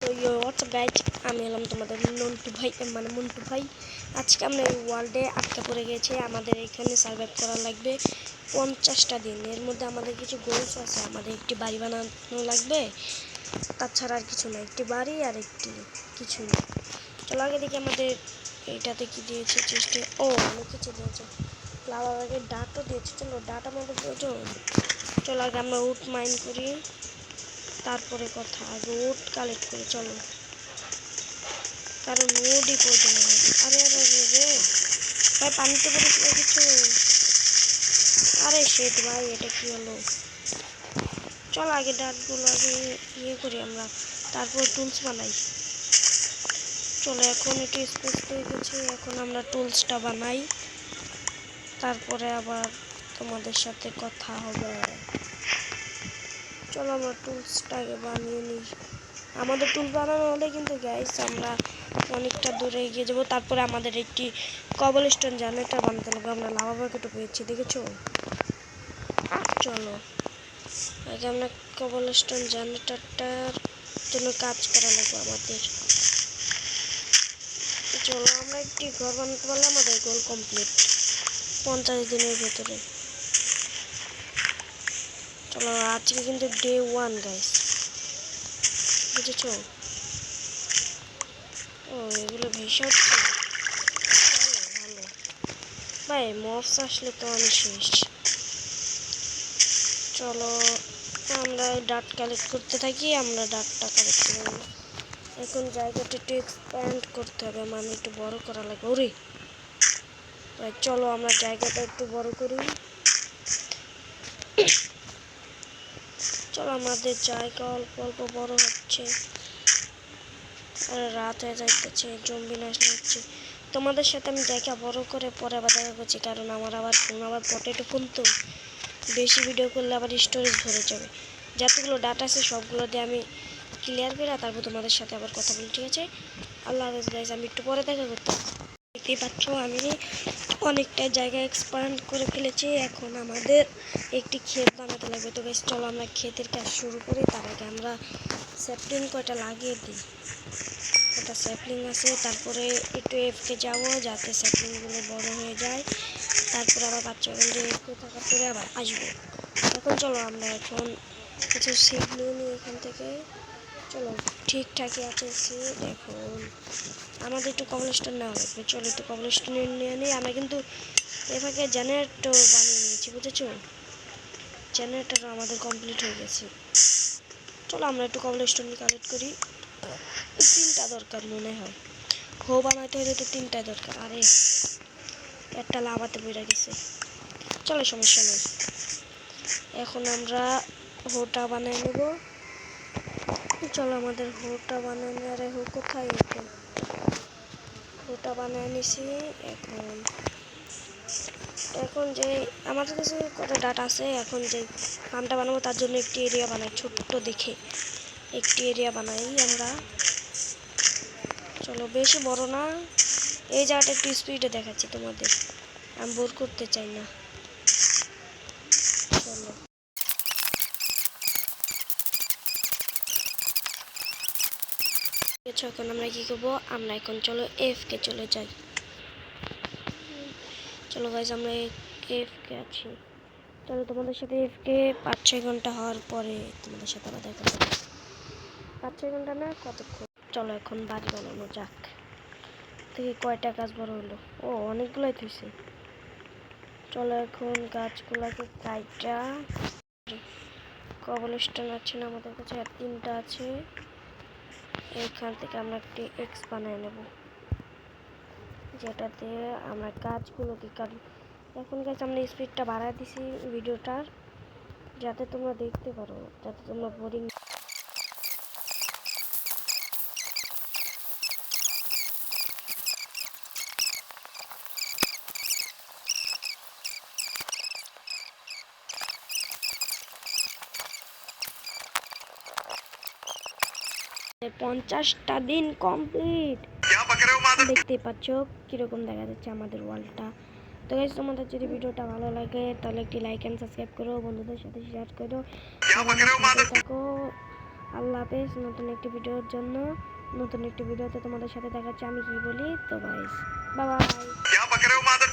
তো WhatsApp guys, আমি এলাম তোমাদের নন্টু ভাই মানে মন্টু ভাই। আজকে আমরা এই ওয়ার্ল্ডে আটকা পড়ে গেছে। আমাদের এখানে সার্ভাইভ করা লাগবে 50টা দিন। এর মধ্যে আমাদের কিছু গোলস আছে। আমাদের একটি বাড়ি বানানো লাগবে, তাছাড়া আর কিছু না। একটি বাড়ি আর একটি কিছুই না। চলো আগে দেখি আমাদের এইটাতে কি দিয়েছে চেষ্টা। ও অনেক কিছু দিয়েছে, ফ্লাওয়ার আগে ডাটও দিয়েছে। চলো ডাট আমাদের প্রয়োজন। চলো আগে আমরা উড মাইন করি, তারপরে কথা। আগে উড কালেক্ট করি চলো, কারণ উডই প্রয়োজন আমাদের। আরে আরে আরে রে ভাই, পানিতে পড়েছিল কিছু। আরে শেট ভাই, এটা কি হলো? চলো আগে ডাটগুলো আগে ইয়ে করি আমরা, তারপর টুলস বানাই। চলো এখন একটু স্পেস পেয়ে গেছি, এখন আমরা টুলসটা বানাই, তারপরে আবার তোমাদের সাথে কথা হবে। চলো আমরা টুলসটা আগে বানিয়ে নিই। আমাদের টুল বানানো হলে কিন্তু গাইস আমরা অনেকটা দূরে এগিয়ে যাবো। তারপরে আমাদের একটি কবল স্টোন জেনারেটর বানাতে লাগবে। আমরা লাভা বাকেটও পেয়েছি, দেখেছো? চলো আগে আমরা কবল স্টোন জেনারেটরটার জন্য কাজ করা লাগবে আমাদের। চলো আমরা একটি ঘর বানাতে পারলে আমাদের গোল কমপ্লিট 50 দিনের ভেতরে। চলো আজকে কিন্তু ডে 1 গাইস, বুঝেছো? ও এগুলো ভেসে হচ্ছে, ভালো ভালো ভাই। মফস আসলে তো আমি শেষ। চলো আমরা ডাট কালেক্ট করতে থাকি, আমরা ডাটটা কালেক্ট করে নিই। এখন জায়গাটা একটু এক্সপ্যান্ড করতে হবে, মানে একটু বড় করা লাগবে। ওরে ভাই চলো আমরা জায়গাটা একটু বড় করি। চলো আমাদের জায়গা অল্প অল্প বড় হচ্ছে, আর রাত হয়ে যাইতেছে, জম্বি নাচলে হচ্ছে। তোমাদের সাথে আমি জায়গা বড় করে পরে আবার দেখা করছি, কারণ আমার আবার ফোন আবার পটেটো ফোন, তো বেশি ভিডিও করলে আবার স্টোরেজ ভরে যাবে। যতগুলো ডাটা আছে সবগুলো দিয়ে আমি ক্লিয়ার করে তারপর তোমাদের সাথে আবার কথা বলি, ঠিক আছে? আল্লাহ হাফেজ গাইজ, আমি একটু পরে দেখা করতাম। দেখতেই পাচ্ছ আমি অনেকটা জায়গা এক্সপ্যান্ড করে ফেলেছি। এখন আমাদের একটি ক্ষেত বানাতে লাগবে। তো গাইজ চলো আমরা ক্ষেতের কাজ শুরু করি। তার আগে আমরা স্যাপলিং কয়টা লাগিয়ে দিই। একটা স্যাপলিং আছে, তারপরে একটু এফকে যাবো যাতে স্যাপলিংগুলো বড় হয়ে যায়। তারপরে আবার বাচ্চাগুলো এফকে থাকার পরে আবার আসবো। এখন চলো আমরা এখন কিছু সিড নিয়ে নিই এখান থেকে। চলো ঠিকঠাকই আছে সিড। এখন আমাদের একটু কবলস্টোন নেওয়া লাগবে। চলো একটু কবলস্টোন নিয়ে নিই। আমরা কিন্তু এভাবে জেনারেটর বানিয়ে নিয়েছি, বুঝেছো? জেনারেটর আমাদের কমপ্লিট হয়ে গেছে। চলো আমরা একটু কবলস্টোন কালেক্ট করি। 3টা দরকার মনে হয়, হো বানাইতে হলে তো 3টা দরকার। আরে একটা লাভাতে বেড়ে গেছে, চলো সমস্যা নেই। এখন আমরা হোটা বানিয়ে নেব। চলো আমাদের হোটা বানিয়ে নিয়ে, আরে হো কোথায়? এখন হোটা বানিয়ে নিছি। এখন এখন যে আমাদের কাছে কটা ডাটা আছে, এখন যে ফার্মটা বানাবো তার জন্য একটি এরিয়া বানাই, ছোট্ট দেখে একটি এরিয়া বানাই আমরা। চলো বেশি বড় না, এই জায়গাটা একটু স্পিডে দেখাচ্ছি তোমাদের, আমি বোর করতে চাই না। চলো এখন আমরা কি করবো, আমরা এখন চলো এফকে চলে যাই। চলো গাইজ আমরা এফকে আছি। চলো তোমাদের সাথে এফকে 5-6 ঘন্টা হওয়ার পরে তোমাদের সাথে আবার দেখা করবো। 5-6 ঘন্টা না, কতক্ষণ। চলো এখন বাড়ি বানানো যাক। থেকে কয়টা গাছ বড় হলো? ও অনেকগুলোই থইছে। চলো এখন গাছগুলোকে কাইটা, কবলস্টোন আছে না আমাদের কাছে? 3টা আছে। এইখান থেকে আমরা একটি এক্স বানিয়ে নেব, যেটাতে আমরা গাছগুলোকে কাটি। এখন গাছ আমরা স্পিডটা বাড়ায় দিছি ভিডিওটার, যাতে তোমরা দেখতে পারো, যাতে তোমরা বোরিং। 50টা দিন কমপ্লিট। দেখতে পাচ্ছ কিরকম দেখা যাচ্ছে আমাদের ওয়ালটা। তো গাইস তোমাদের যদি ভিডিওটা ভালো লাগে তাহলে একটি লাইক এন্ড সাবস্ক্রাইব করো, বন্ধুদের সাথে শেয়ার করো, থাকো। আল্লাহ হাফেজ। নতুন একটি ভিডিওর জন্য, নতুন একটি ভিডিওতে তোমাদের সাথে দেখাচ্ছি আমি কি বলি। তো গাইস বাই বাই।